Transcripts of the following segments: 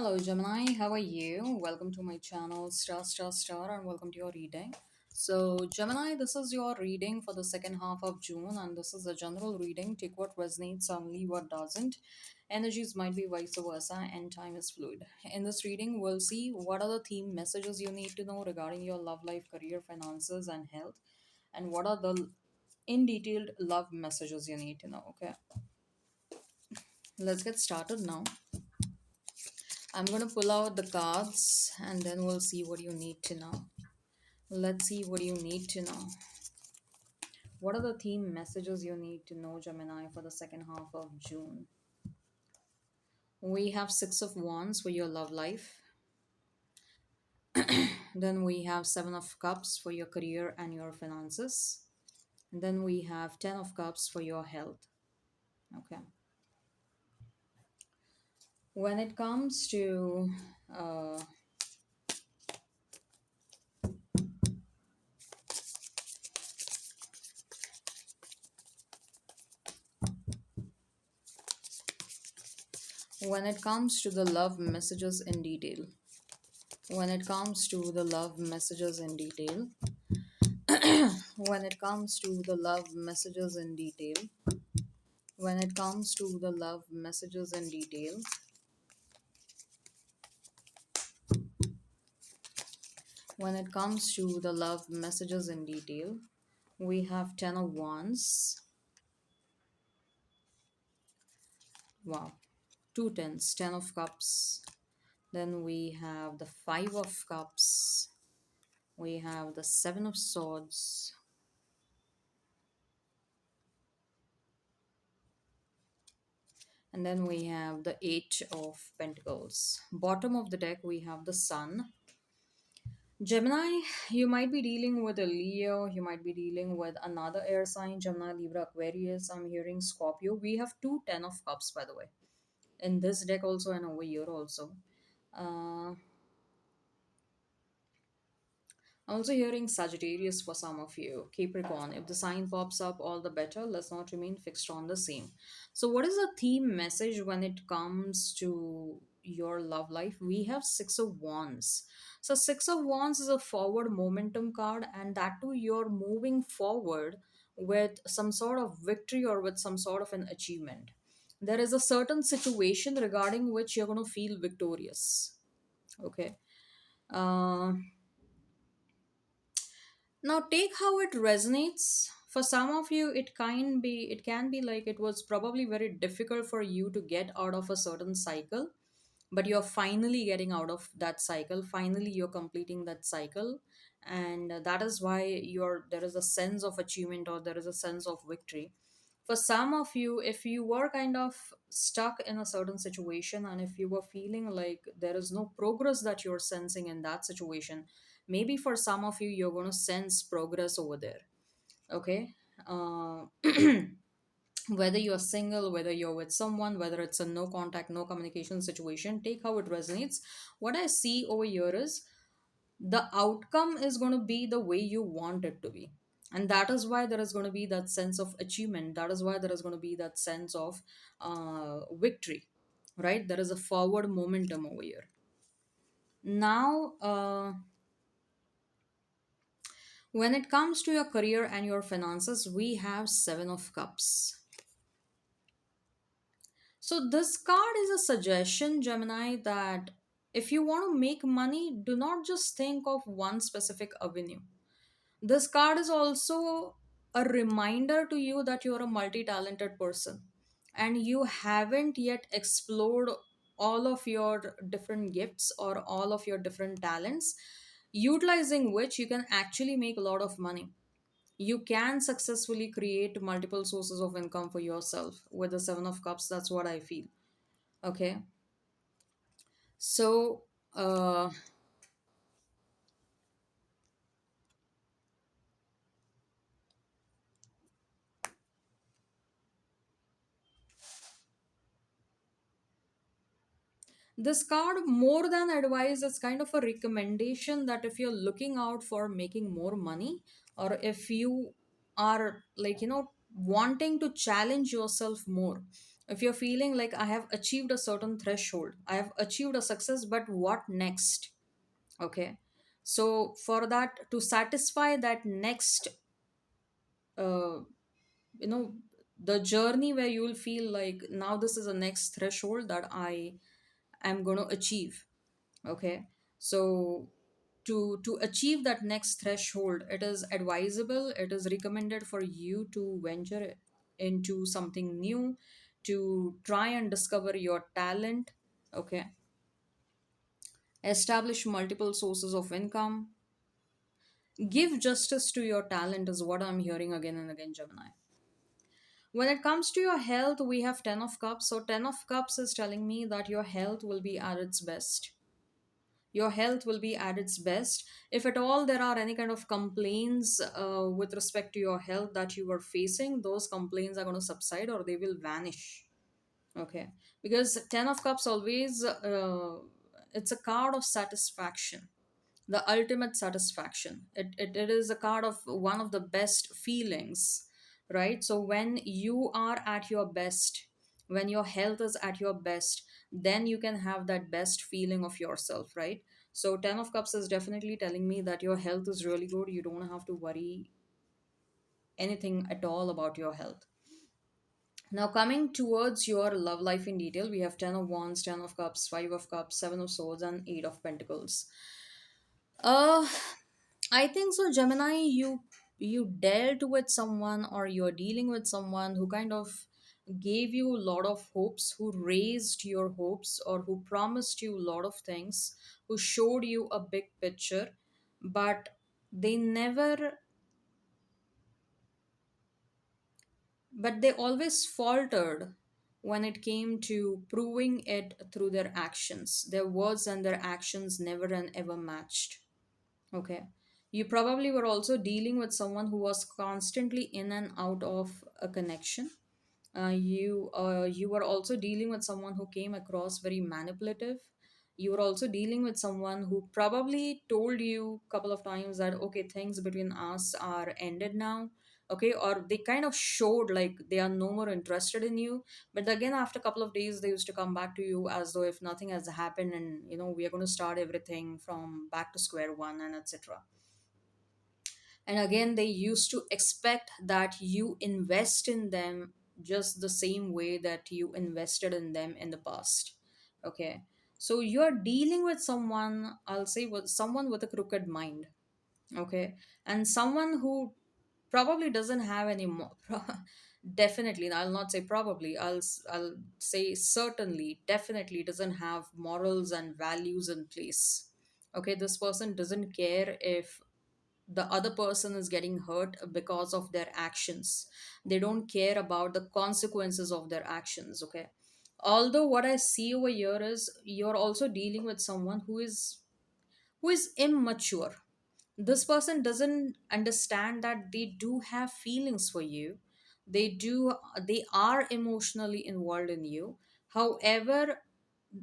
Hello, Gemini. How are you? Welcome to my channel, and welcome to your reading. So, Gemini, this is your reading for the second half of June, and this is a general reading. Take what resonates and leave what doesn't. Energies might be vice versa, and time is fluid. In this reading, we'll see what are the theme messages you need to know regarding your love life, career, finances, and health, and what are the in detailed love messages you need to know. Okay, let's get started now. I'm going to pull out the cards and then we'll see what you need to know. Let's see what you need to know. What are the theme messages you need to know, Gemini, for the second half of June? We have Six of Wands for your love life. Then we have Seven of Cups for your career and your finances. And then we have Ten of Cups for your health. Okay. When it comes to uh, when it comes to the love messages in detail, when it comes to the love messages in detail, when it comes to the love messages in detail, when it comes to the love messages in detail, when it comes to the love messages in detail, we have Ten of Wands. Wow. Two tens, Ten of Cups. Then we have the Five of Cups. We have the Seven of Swords. And then we have the Eight of Pentacles. Bottom of the deck, we have the Sun. Gemini, you might be dealing with a Leo, you might be dealing with another air sign, Gemini, Libra, Aquarius. I'm hearing Scorpio. We have two Ten of Cups, by the way, in this deck also and over here also. Uh, I'm also hearing Sagittarius for some of you. Capricorn, if the sign pops up, all the better. Let's not remain fixed on the same. So, what is the theme message when it comes to your love life? We have Six of Wands. So, Six of Wands is a forward momentum card, and that too, you're moving forward with some sort of victory or with some sort of an achievement. There is a certain situation regarding which you're going to feel victorious. Okay. Uh, Now take how it resonates. For some of you, it can be like it was probably very difficult for you to get out of a certain cycle, but you're finally getting out of that cycle. Finally, you're completing that cycle, and that is why there is a sense of achievement or there is a sense of victory. For some of you, if you were kind of stuck in a certain situation and if you were feeling like there is no progress that you're sensing in that situation, maybe for some of you, you're going to sense progress over there. Okay. uh, Whether you're single, whether you're with someone, whether it's a no contact, no communication situation, take how it resonates. What I see over here is the outcome is going to be the way you want it to be, and that is why there is going to be that sense of achievement. That is why there is going to be that sense of victory, right? There is a forward momentum over here. Now, when it comes to your career and your finances, we have Seven of Cups. So this card is a suggestion, Gemini, that if you want to make money, do not just think of one specific avenue. This card is also a reminder to you that you're a multi-talented person and you haven't yet explored all of your different gifts or all of your different talents, utilizing which you can actually make a lot of money. You can successfully create multiple sources of income for yourself with the Seven of Cups. That's what I feel. Okay. So, this card, more than advice, is kind of a recommendation that if you're looking out for making more money, or if you are like, wanting to challenge yourself more, If you're feeling like I have achieved a certain threshold, I have achieved a success, but what next? Okay. So for that, to satisfy that next, uh, you know, the journey where you will feel like now this is the next threshold that I am going to achieve. Okay. So to achieve that next threshold, it is advisable, it is recommended for you to venture into something new, to try and discover your talent. Okay. Establish multiple sources of income. Give justice to your talent is what I'm hearing again and again, Gemini. When it comes to your health, we have 10 of cups. So 10 of cups is telling me that your health will be at its best. Your health will be at its best. If at all there are any kind of complaints with respect to your health that you are facing, those complaints are going to subside or they will vanish. Okay. Because 10 of cups always, it's a card of satisfaction, the ultimate satisfaction. It is a card of one of the best feelings, right? So when you are at your best, when your health is at your best, then you can have that best feeling of yourself, right? So 10 of cups is definitely telling me that your health is really good. You don't have to worry anything at all about your health. Now, coming towards your love life in detail, we have 10 of wands, 10 of cups, 5 of cups, 7 of swords, and 8 of pentacles. uh I think so, Gemini. You dealt with someone, or you're dealing with someone who kind of gave you a lot of hopes, who raised your hopes, or who promised you a lot of things, who showed you a big picture, but they never, but they always faltered when it came to proving it through their actions. Their words and their actions never and ever matched. Okay. You probably were also dealing with someone who was constantly in and out of a connection. You were also dealing with someone who came across very manipulative. You were also dealing with someone who probably told you a couple of times that okay, things between us are ended now. Okay, or they kind of showed like they are no more interested in you. But again, after a couple of days, they used to come back to you as though if nothing has happened, and we are going to start everything from back to square one, and etc. And again, they used to expect that you invest in them just the same way that you invested in them in the past. Okay. So you're dealing with someone, I'll say, with someone with a crooked mind. Okay. And someone who probably doesn't have any more. Definitely, I'll not say probably, I'll say certainly, definitely doesn't have morals and values in place. Okay. This person doesn't care if the other person is getting hurt because of their actions. They don't care about the consequences of their actions. Okay. Although what I see over here is you're also dealing with someone who is immature. This person doesn't understand that they do have feelings for you. They are emotionally involved in you. However,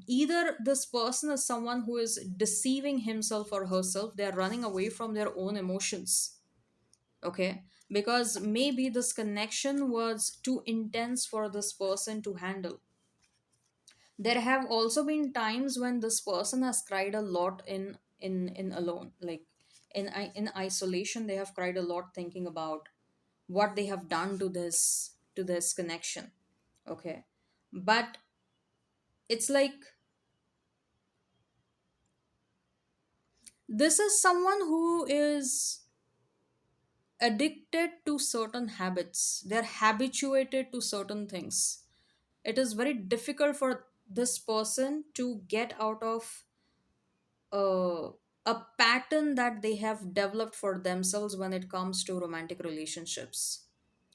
either this person is someone who is deceiving himself or herself, they are running away from their own emotions. Okay. Because maybe this connection was too intense for this person to handle. There have also been times when this person has cried a lot in alone, like in isolation. They have cried a lot thinking about what they have done to this connection. Okay. But it's like this is someone who is addicted to certain habits. They're habituated to certain things. It is very difficult for this person to get out of uh, a pattern that they have developed for themselves when it comes to romantic relationships.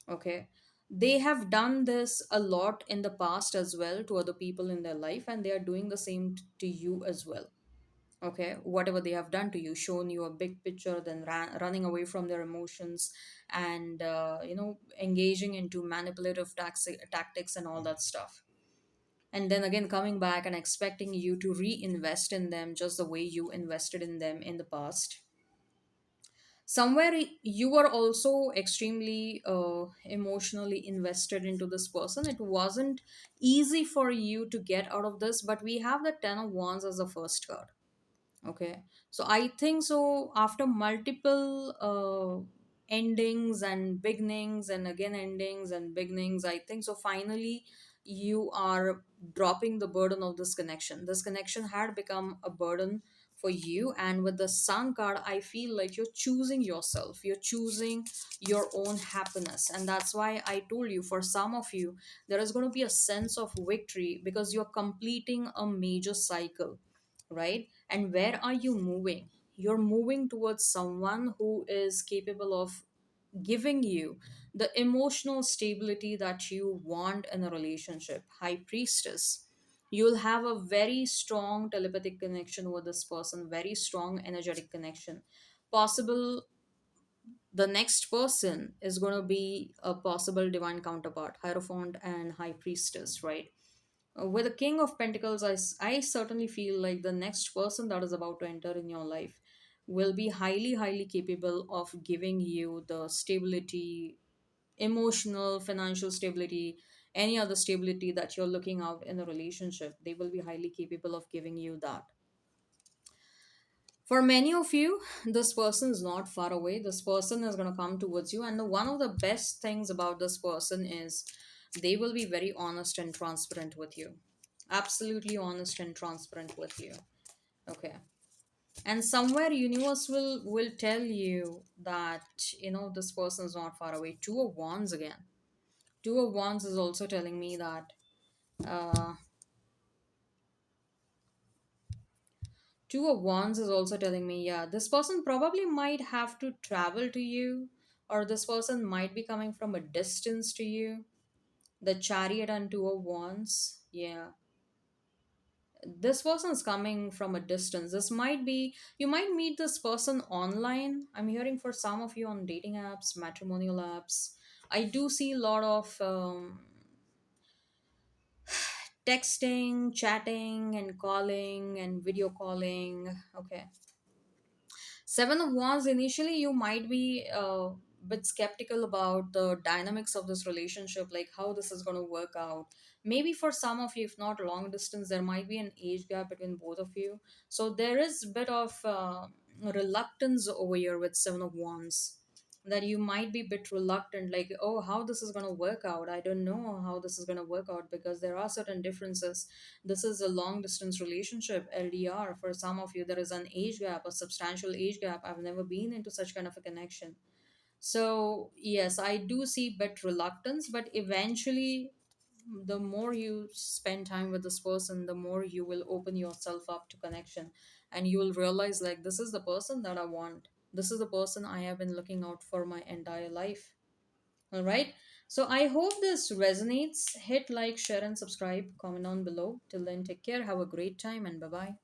Okay. They have done this a lot in the past as well to other people in their life, and they are doing the same to you as well. Okay. Whatever they have done to you, shown you a big picture, then running away from their emotions, and engaging into manipulative tactics and all that stuff, and then again coming back and expecting you to reinvest in them just the way you invested in them in the past. somewhere you were also extremely emotionally invested into this person. It wasn't easy for you to get out of this, but we have the 10 of wands as the first card. Okay, so I think so after multiple endings and beginnings and again endings and beginnings, I think so finally you are dropping the burden of this connection. This connection had become a burden for you, and with the sun card I feel like you're choosing yourself, you're choosing your own happiness. And that's why I told you, for some of you there is going to be a sense of victory because you're completing a major cycle, right? And where are you moving? You're moving towards someone who is capable of giving you the emotional stability that you want in a relationship. High priestess, you'll have a very strong telepathic connection with this person, very strong energetic connection. Possible the next person is going to be a possible divine counterpart, hierophant and high priestess, right? With the King of Pentacles, I certainly feel like the next person that is about to enter in your life will be highly, highly capable of giving you the stability, emotional, financial stability, any other stability that you're looking out in a relationship. They will be highly capable of giving you that. For many of you, this person is not far away. This person is going to come towards you. And one of the best things about this person is they will be very honest and transparent with you. Absolutely honest and transparent with you. Okay. And somewhere universe will tell you that, this person is not far away. Two of wands again. Two of wands is also telling me that uh, Two of Wands is also telling me, yeah, this person probably might have to travel to you, or this person might be coming from a distance to you. The Chariot and Two of Wands, yeah. This person is coming from a distance. This might be, you might meet this person online. I'm hearing for some of you on dating apps, matrimonial apps. I do see a lot of texting, chatting, and calling and video calling. Okay. Seven of Wands, initially, you might be a bit skeptical about the dynamics of this relationship, like how this is going to work out. Maybe for some of you, if not long distance, there might be an age gap between both of you. So there is a bit of reluctance over here with Seven of Wands, that you might be a bit reluctant, like, oh, how this is going to work out. I don't know how this is going to work out because there are certain differences. This is a long distance relationship, LDR. For some of you, there is an age gap, a substantial age gap. I've never been into such kind of a connection. So, yes, I do see bit reluctance, but eventually, the more you spend time with this person, the more you will open yourself up to connection, and you will realize, like, this is the person that I want. This is the person I have been looking out for my entire life. All right. So I hope this resonates. Hit like, share, and subscribe. Comment down below. Till then, take care. Have a great time, and bye bye.